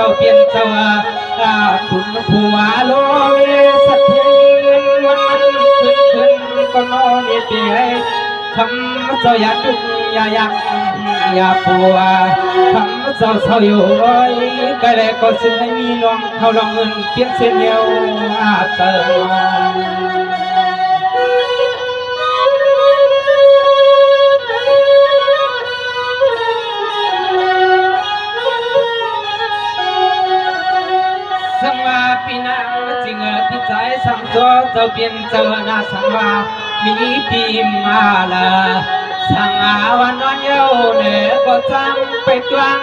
าเปลี่ยนเจ้าคุณผัวโลเวสัตย์มีเงินวันขึ้นก็นอนเปียคำเจ้าอย่าจุกอย่ายังอย่าปัวคำเจ้าเศร้าอยู่ร้อยก็เลยก็ซึ่งให้มีน้องเขาลองเงินเปลี่ยนเส้นเดียวเติมสังวาปีนังจิงพิจัยสังตัวเจ้าเปลี่ยนเจ้าหน้าสังวามีทีมาละสังอาวันนอนเย้าเนก็จำไปตรัง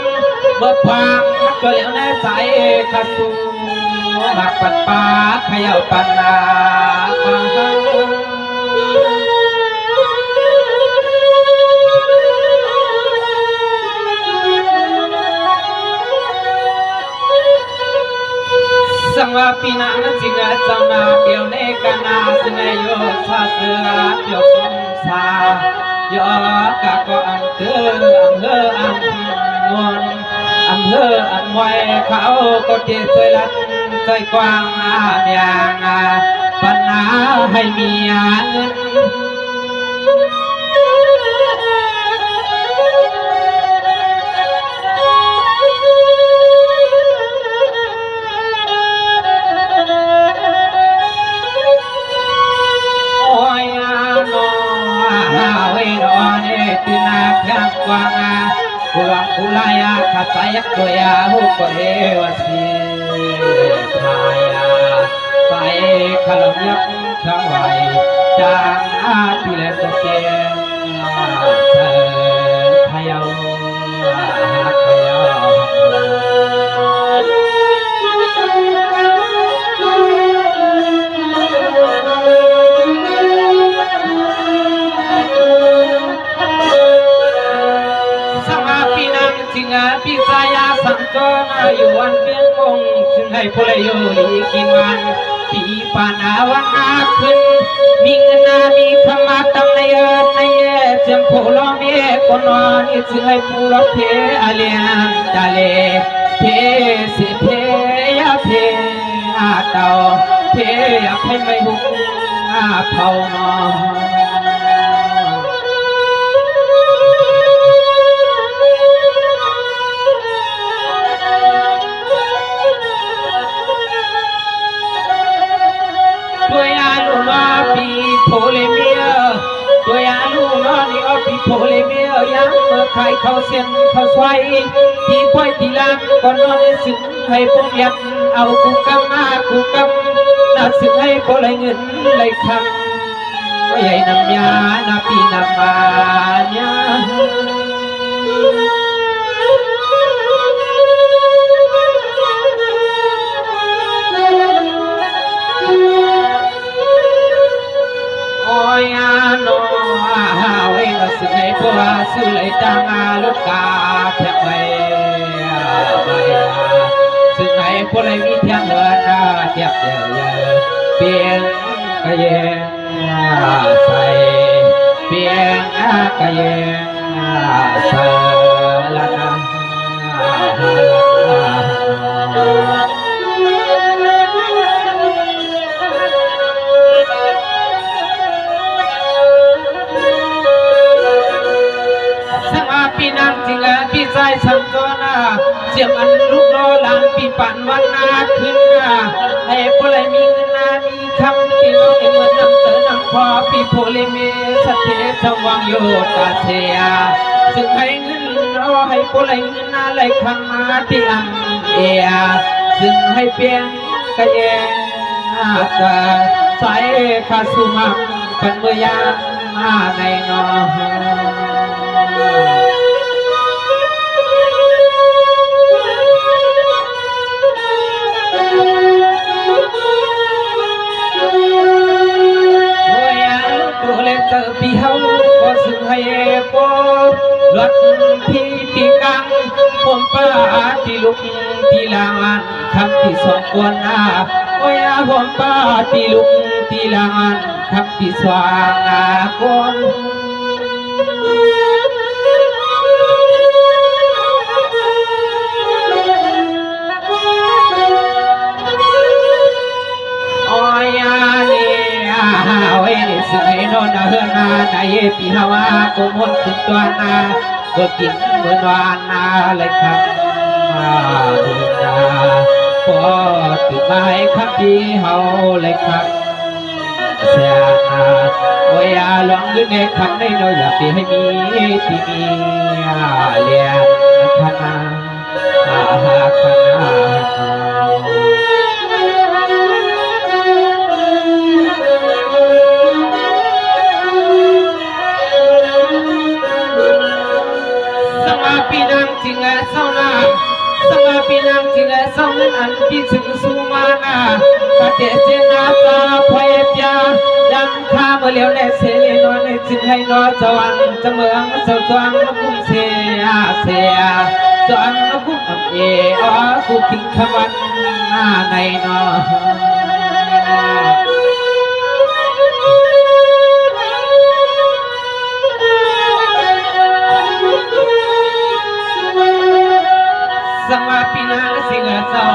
เมื่อพังตัวเหลียวในใจขสูหักปัดปาขย่าปันนาสังวาปีนังจิงเจ้านาเดียวในกันนาสนโยชาเสือเดียวคงสายอกะก็อังเตืออังเฮออังมวนอังเฮออังไว้เขาก็เทช่วยลัดช่วยกว้างอย่างปัญหาให้มีเงินตินาเพียงกวางกุลังกุลายาขัดใจตัวยาหุกเอวสีพายาใส่ขลุ่มยักษ์ทั้งไหวจางอาทิเลตเตียงเธอขยาวขยาวจิงพิจายาสังโจนาอยู่วันเพียงองจึงให้พลโยลีกินวันปีปานาวันนาขึ้นมีเงินนามีธรรมะตำในเอิญในเย่เจียมผู้ล้อมเย่คนนอนจึงให้ผู้ล้อเพอเลียนดาเลเพสิเพยาเพเต่าเพยาเพไม่หุกเผานอตัวยาลูนอปีโพเลเมียตัวยาลูนอนี่อปีโพเลเมียยังเมื่อใครเขาเส้นเขาสวยที่ป่วยที่ลังก็นอนสึงให้ผมยัดเอากูกำมากูกำน่าสึงให้พอเลยเงินเลยคำไม่ใหญ่น้ำยาหน้าปีน้ำมาเนี่ยโนเวงสึกให้พวกสื่อเลยจางลูกกาแทบไปสึกให้พวกเลยมีเทียงเหินเทียบเยอะเพียงกะเยงใส่เพียงกะเยงใส่ละนะปีนังจิงปีใจสังโจนาเสียมอันลูกโลหลังปีปันวันนาขึ้นให้พลายมีเงินนามีคำที่น้องเหมือนน้ำเตอน้ำพอปีโพลิเมสเทสวังโยตาเสียซึ่งให้เงินรอให้พลายเงินนาไหลคำมาที่อันเอียซึ่งให้เพียงกะเยจะใส่ขาสุมังเป็นเมื่อยามในนอปีเฮาก็สึงให้ปอรถที่ตีกังผมป้าที่ลุกที่ลานคำที่สองคนโอ้ยผมป้าที่ลุกที่ลานคำที่สองคน ปีฮาวาโกมลขึ้นตัวนาก็กินเหมือนวานนาเลยครับดูนาพอตื่นมาให้ครับพี่เฮาเลยครับเสียนาโอ้ยลองดูในคำในเราอยากให้มีที่มีเลียนคณะคณะปีนางจิงเศร้านาสมาปีนางจิงเศร้าเงินอันปีถึงสุมานาปะเดเจนาตาพยเปียยังข้าเมื่อเลี้ยวในเสลีนอนในจิงให้นอจวันจะเมืองเสาจวนนกุ้งเสียเสียจวนนกุ้งอับเออกูกินขวันหน้าในนอสังวาปีนางสิงห์เจ้า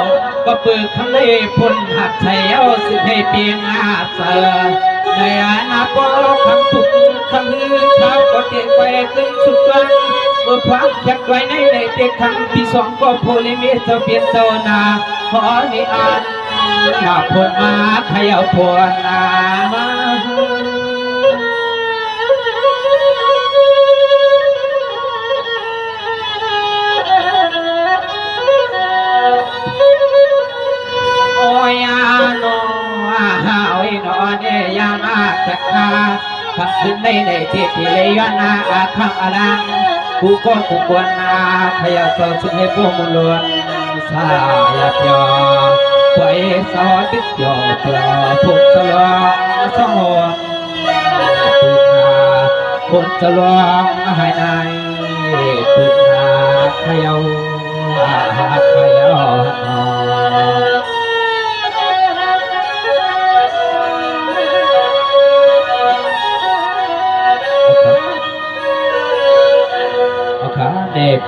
ก็เปิดคำได้พ้นหัดชัยเอาสิให้เปียงอาเสในอนาคตคำทุกคำฮือเท้าก็เตะไปขึ้นสุดวันเมื่อพักยักไว้ในเตะคำที่สองก็โพลิเมเจ้าเปลี่ยนเจ้านาขอนิอานหน้าพ้นมาขย่าพ้นนามาโอ้ยโนโอ้ยโนเนยามาจักขาคำขึ้นในที่เลยยานาคำอลังกูก็กูกวนนาพยาสาวสุดให้พวกมุลวนสายาเปียไปสอติดยอเปียพุทธลวงสมองปืนนาพุทธลวงหายในปืนนาขยาวขยาว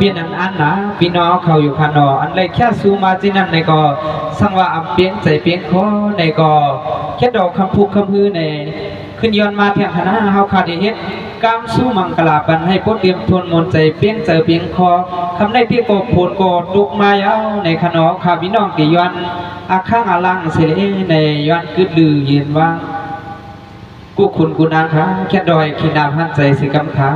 พี่นันอันนะพี่น้องเขาอยู่ขานออันเลยแค่ซูมาจีนั่นในก็สังว่าอับเปียงใจเปียงคอในก็แค่ดอกคำพูคำพื้นในขึ้นย้อนมาเพียงคณะเฮาขาดเฮ็ดกามสู้มังกลาปันให้พ้นเตรียมทวนมนใจเปียงใจเปียงคอคำได้พี่กบโผลกอดุกมายาวในขนอขาพี่น้องกี่ย้อนอาข้างอาลังเสลในย้อนกึดลือยืนว่างกูคุณกูนางค่ะแค่ดอยขีดาพันใจสิกำขา